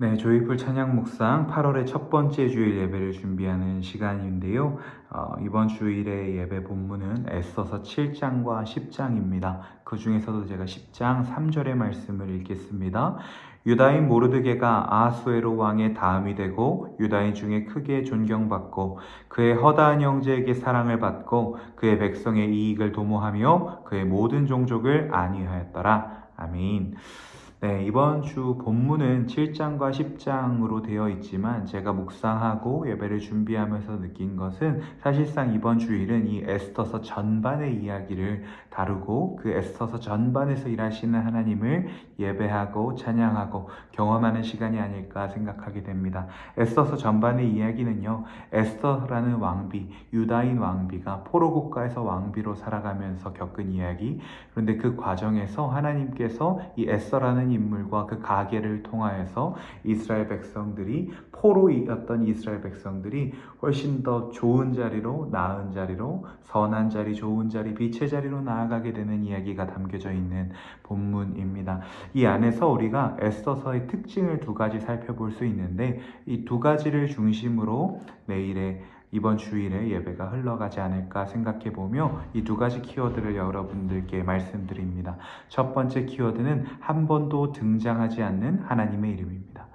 네, 조이풀 찬양 묵상 8월의 첫 번째 주일 예배를 준비하는 시간인데요. 이번 주일의 예배 본문은 에스더서 7장과 10장입니다. 그 중에서도 제가 10장 3절의 말씀을 읽겠습니다. 유다인 모르드게가 아하수에로 왕의 다음이 되고 유다인 중에 크게 존경받고 그의 허다한 형제에게 사랑을 받고 그의 백성의 이익을 도모하며 그의 모든 종족을 안위하였더라. 아멘. 네, 이번 주 본문은 7장과 10장으로 되어 있지만 제가 묵상하고 예배를 준비하면서 느낀 것은 사실상 이번 주일은 이 에스더서 전반의 이야기를 다루고 그 에스더서 전반에서 일하시는 하나님을 예배하고 찬양하고 경험하는 시간이 아닐까 생각하게 됩니다. 에스더서 전반의 이야기는요, 에스더라는 왕비, 유다인 왕비가 포로 국가에서 왕비로 살아가면서 겪은 이야기. 그런데 그 과정에서 하나님께서 이 에스더라는 인물과 그 가계를 통하여서 이스라엘 백성들이 포로였던 이스라엘 백성들이 훨씬 더 좋은 자리로, 나은 자리로, 선한 자리, 좋은 자리, 빛의 자리로 나아가게 되는 이야기가 담겨져 있는 본문입니다. 이 안에서 우리가 에스더서의 특징을 두 가지 살펴볼 수 있는데 이 두 가지를 중심으로 이번 주일에 예배가 흘러가지 않을까 생각해 보며 이 두 가지 키워드를 여러분들께 말씀드립니다. 첫 번째 키워드는 한 번도 등장하지 않는 하나님의 이름입니다.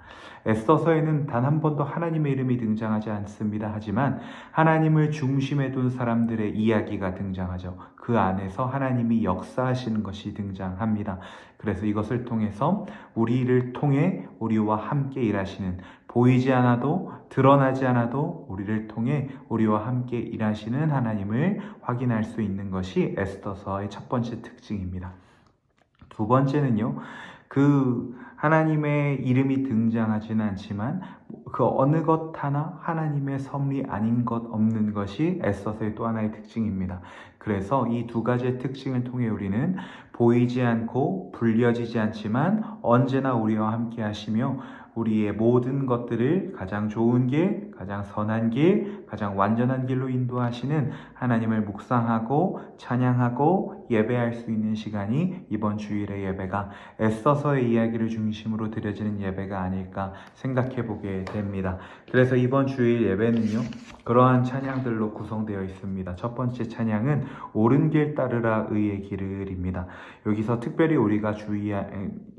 에스더서에는 단 한 번도 하나님의 이름이 등장하지 않습니다. 하지만 하나님을 중심에 둔 사람들의 이야기가 등장하죠. 그 안에서 하나님이 역사하시는 것이 등장합니다. 그래서 이것을 통해서 우리를 통해 우리와 함께 일하시는, 보이지 않아도 드러나지 않아도 우리를 통해 우리와 함께 일하시는 하나님을 확인할 수 있는 것이 에스더서의 첫 번째 특징입니다. 두 번째는요, 그 하나님의 이름이 등장하지는 않지만 그 어느 것 하나 하나님의 섭리 아닌 것 없는 것이 에스더서의 또 하나의 특징입니다. 그래서 이 두 가지의 특징을 통해 우리는 보이지 않고 불려지지 않지만 언제나 우리와 함께 하시며 우리의 모든 것들을 가장 좋은 길, 가장 선한 길, 가장 완전한 길로 인도하시는 하나님을 묵상하고 찬양하고 예배할 수 있는 시간이 이번 주일의 예배가 에스더서의 이야기를 중심으로 드려지는 예배가 아닐까 생각해 보게 됩니다. 그래서 이번 주일 예배는요, 그러한 찬양들로 구성되어 있습니다. 첫 번째 찬양은 옳은 길 따르라 의의 길을입니다. 여기서 특별히 우리가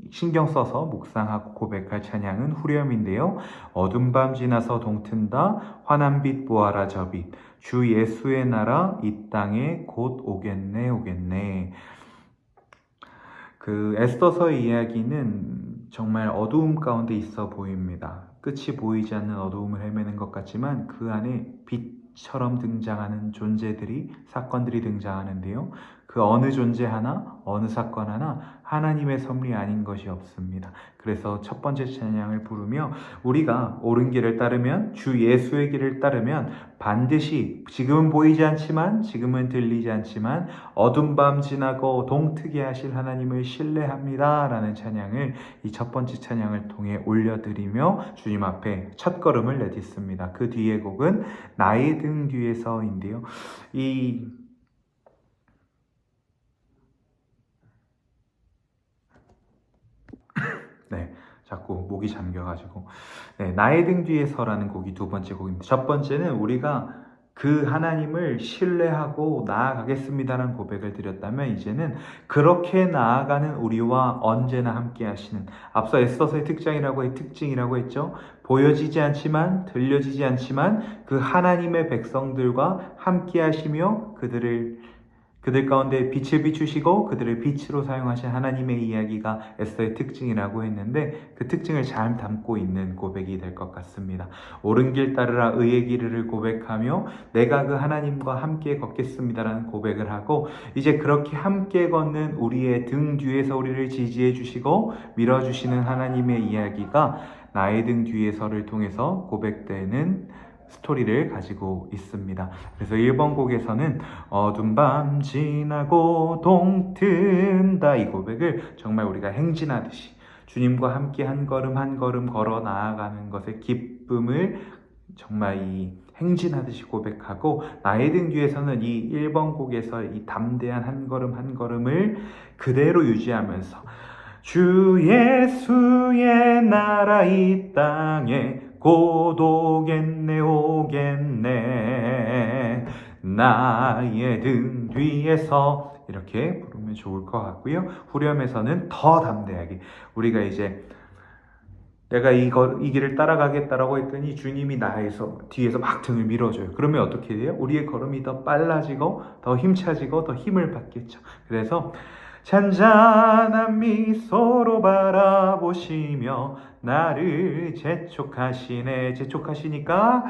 신경 써서 묵상하고 고백할 찬양은 후렴인데요. 어둠 밤 지나서 동튼다 환한 빛 보아라 저 빛 주 예수의 나라 이 땅에 곧 오겠네 오겠네. 그 에스더서의 이야기는 정말 어두움 가운데 있어 보입니다. 끝이 보이지 않는 어두움을 헤매는 것 같지만 그 안에 빛처럼 등장하는 존재들이, 사건들이 등장하는데요. 그 어느 존재 하나, 어느 사건 하나 하나님의 섭리 아닌 것이 없습니다. 그래서 첫 번째 찬양을 부르며 우리가 옳은 길을 따르면, 주 예수의 길을 따르면 반드시 지금은 보이지 않지만, 지금은 들리지 않지만 어둠 밤 지나고 동트게 하실 하나님을 신뢰합니다 라는 찬양을 이 첫 번째 찬양을 통해 올려드리며 주님 앞에 첫 걸음을 내딛습니다. 그 뒤의 곡은 나의 등 뒤에서인데요. 네, 자꾸 목이 잠겨가지고. 네, 나의 등 뒤에서라는 곡이 두 번째 곡입니다. 첫 번째는 우리가 그 하나님을 신뢰하고 나아가겠습니다라는 고백을 드렸다면 이제는 그렇게 나아가는 우리와 언제나 함께 하시는, 앞서 에스더서의 특징이라고 했죠. 보여지지 않지만, 들려지지 않지만 그 하나님의 백성들과 함께 하시며 그들 가운데 빛을 비추시고 그들을 빛으로 사용하신 하나님의 이야기가 에스더의 특징이라고 했는데 그 특징을 잘 담고 있는 고백이 될 것 같습니다. 옳은 길 따르라 의의 길을 고백하며 내가 그 하나님과 함께 걷겠습니다라는 고백을 하고 이제 그렇게 함께 걷는 우리의 등 뒤에서 우리를 지지해 주시고 밀어주시는 하나님의 이야기가 나의 등 뒤에서를 통해서 고백되는 스토리를 가지고 있습니다. 그래서 1번 곡에서는 어둠 밤 지나고 동튼다 이 고백을 정말 우리가 행진하듯이 주님과 함께 한 걸음 한 걸음 걸어 나아가는 것의 기쁨을 정말 이 행진하듯이 고백하고 나의 등 뒤에서는 이 1번 곡에서 이 담대한 한 걸음 한 걸음을 그대로 유지하면서 주 예수의 나라 이 땅에 곧 오겠네 오겠네 나의 등 뒤에서 이렇게 부르면 좋을 것 같고요. 후렴에서는 더 담대하게 우리가 이제 내가 이 길을 따라가겠다라고 했더니 주님이 나에서 뒤에서 막 등을 밀어줘요. 그러면 어떻게 돼요? 우리의 걸음이 더 빨라지고 더 힘차지고 더 힘을 받겠죠. 그래서 잔잔한 미소로 바라보시며 나를 재촉하시네. 재촉하시니까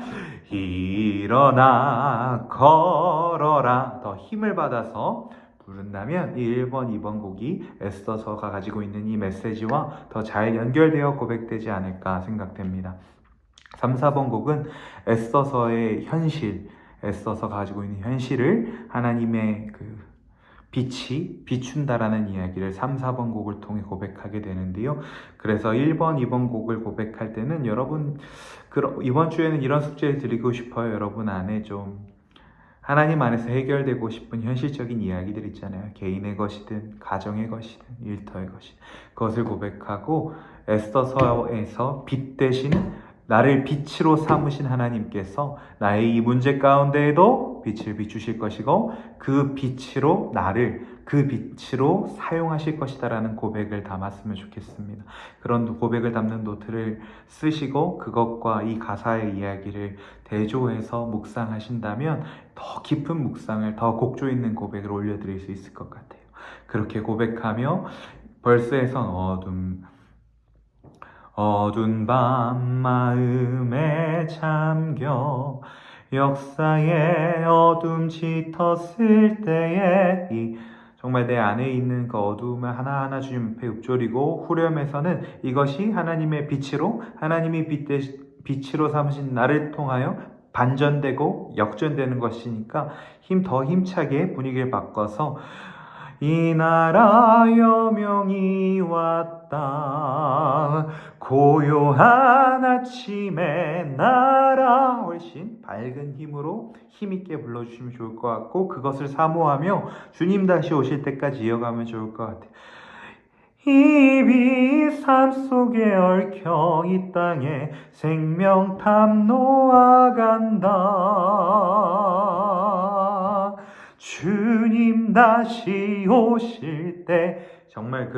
일어나 걸어라. 더 힘을 받아서 부른다면 1번, 2번 곡이 애써서가 가지고 있는 이 메시지와 더 잘 연결되어 고백되지 않을까 생각됩니다. 3, 4번 곡은 애써서의 현실, 애써서 가지고 있는 현실을 하나님의 그 빛이 비춘다라는 이야기를 3, 4번 곡을 통해 고백하게 되는데요. 그래서 1번, 2번 곡을 고백할 때는 여러분 이번 주에는 이런 숙제를 드리고 싶어요. 여러분 안에 좀 하나님 안에서 해결되고 싶은 현실적인 이야기들 있잖아요. 개인의 것이든 가정의 것이든 일터의 것이든 그것을 고백하고 에스더서에서 빛 대신 나를 빛으로 삼으신 하나님께서 나의 이 문제 가운데에도 빛을 비추실 것이고 그 빛으로 나를 그 빛으로 사용하실 것이다라는 고백을 담았으면 좋겠습니다. 그런 고백을 담는 노트를 쓰시고 그것과 이 가사의 이야기를 대조해서 묵상하신다면 더 깊은 묵상을 더 곡조 있는 고백을 올려드릴 수 있을 것 같아요. 그렇게 고백하며 벌스에선 어두운 밤 마음에 잠겨 역사의 어둠 짙었을 때에 정말 내 안에 있는 그 어두움을 하나하나 주님 앞에 읊조리고 후렴에서는 이것이 하나님의 빛으로 하나님이 빛으로 삼으신 나를 통하여 반전되고 역전되는 것이니까 더 힘차게 분위기를 바꿔서 이 나라 여명이 왔다 고요한 아침에 나라 훨씬 밝은 힘으로 힘있게 불러주시면 좋을 것 같고 그것을 사모하며 주님 다시 오실 때까지 이어가면 좋을 것 같아요. 이 삶 속에 얽혀 이 땅에 생명탐 놓아간다. 주님 다시 오실 때 정말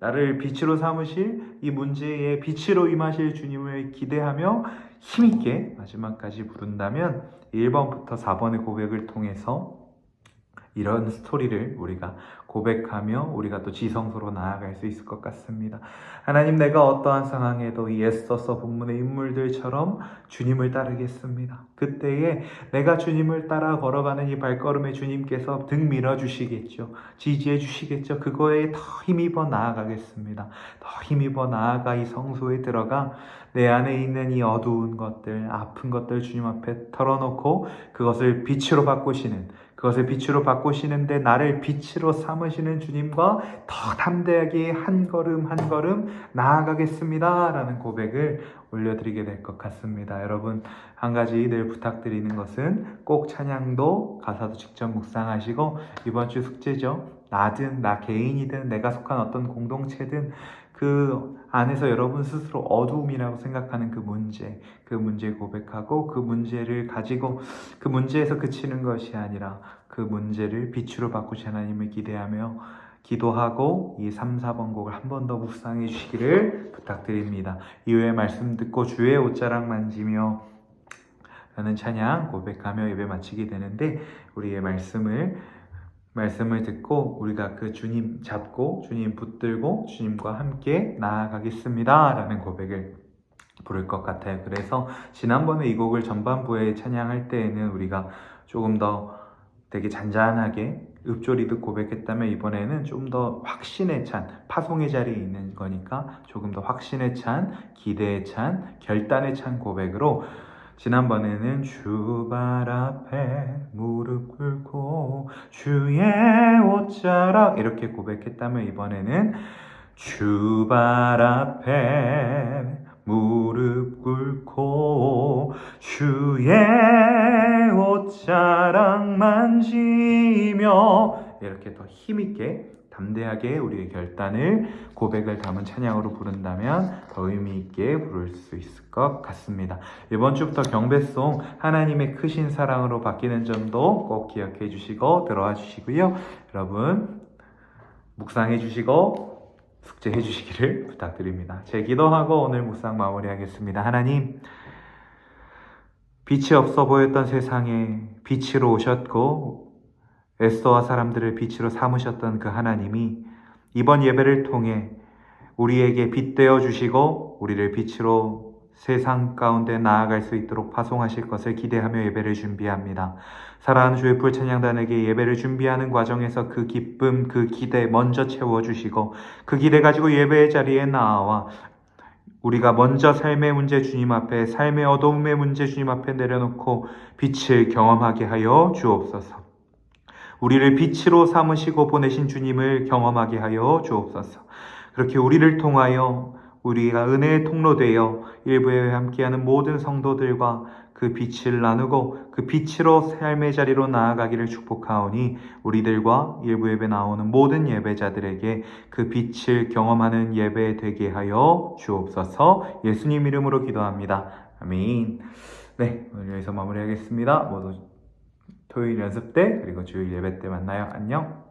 나를 빛으로 삼으실 이 문제에 빛으로 임하실 주님을 기대하며 힘있게 마지막까지 부른다면 1번부터 4번의 고백을 통해서 이런 스토리를 우리가 고백하며 우리가 또 지성소로 나아갈 수 있을 것 같습니다. 하나님, 내가 어떠한 상황에도 이 에스더서 본문의 인물들처럼 주님을 따르겠습니다. 그때에 내가 주님을 따라 걸어가는 이 발걸음에 주님께서 등 밀어주시겠죠. 지지해 주시겠죠. 그거에 더 힘입어 나아가겠습니다. 더 힘입어 나아가 이 성소에 들어가 내 안에 있는 이 어두운 것들, 아픈 것들 주님 앞에 털어놓고 그것을 빛으로 바꾸시는데 나를 빛으로 삼으시는 주님과 더 담대하게 한 걸음 한 걸음 나아가겠습니다 라는 고백을 올려드리게 될 것 같습니다. 여러분, 한 가지 늘 부탁드리는 것은 꼭 찬양도 가사도 직접 묵상하시고 이번 주 숙제죠. 나든 나 개인이든 내가 속한 어떤 공동체든 그 안에서 여러분 스스로 어두움이라고 생각하는 그 문제 고백하고 그 문제를 가지고 그 문제에서 그치는 것이 아니라 그 문제를 빛으로 바꾸신 하나님을 기대하며 기도하고 이 3, 4번 곡을 한 번 더 묵상해 주시기를 부탁드립니다. 이후에 말씀 듣고 주의 옷자락 만지며 라는 찬양 고백하며 예배 마치게 되는데 우리의 말씀을 듣고 우리가 그 주님 잡고 주님 붙들고 주님과 함께 나아가겠습니다 라는 고백을 부를 것 같아요. 그래서 지난번에 이 곡을 전반부에 찬양할 때에는 우리가 조금 더 되게 잔잔하게 읊조리듯 고백했다면 이번에는 좀 더 확신에 찬 파송의 자리에 있는 거니까 조금 더 확신에 찬 기대에 찬 결단에 찬 고백으로 지난번에는 주 발 앞에 무릎 꿇고 주의 옷자락 이렇게 고백했다면 이번에는 주 발 앞에 무릎 꿇고 주의 옷자락 만지며 이렇게 더 힘있게 담대하게 우리의 결단을 고백을 담은 찬양으로 부른다면 더 의미 있게 부를 수 있을 것 같습니다. 이번 주부터 경배송 하나님의 크신 사랑으로 바뀌는 점도 꼭 기억해 주시고 들어와 주시고요. 여러분 묵상해 주시고 숙제해 주시기를 부탁드립니다. 제 기도하고 오늘 묵상 마무리하겠습니다. 하나님, 빛이 없어 보였던 세상에 빛으로 오셨고 에스더와 사람들을 빛으로 삼으셨던 그 하나님이 이번 예배를 통해 우리에게 빛 되어 주시고 우리를 빛으로 세상 가운데 나아갈 수 있도록 파송하실 것을 기대하며 예배를 준비합니다. 사랑하는 주의 불찬양단에게 예배를 준비하는 과정에서 그 기쁨, 그 기대 먼저 채워주시고 그 기대 가지고 예배의 자리에 나와 우리가 먼저 삶의 문제 주님 앞에, 삶의 어두움의 문제 주님 앞에 내려놓고 빛을 경험하게 하여 주옵소서. 우리를 빛으로 삼으시고 보내신 주님을 경험하게 하여 주옵소서. 그렇게 우리를 통하여 우리가 은혜의 통로되어 일부에 함께하는 모든 성도들과 그 빛을 나누고 그 빛으로 삶의 자리로 나아가기를 축복하오니 우리들과 일부 예배 나오는 모든 예배자들에게 그 빛을 경험하는 예배 되게 하여 주옵소서. 예수님 이름으로 기도합니다. 아멘. 네, 오늘 여기서 마무리하겠습니다. 모두 토요일 연습 때 그리고 주일 예배 때 만나요. 안녕.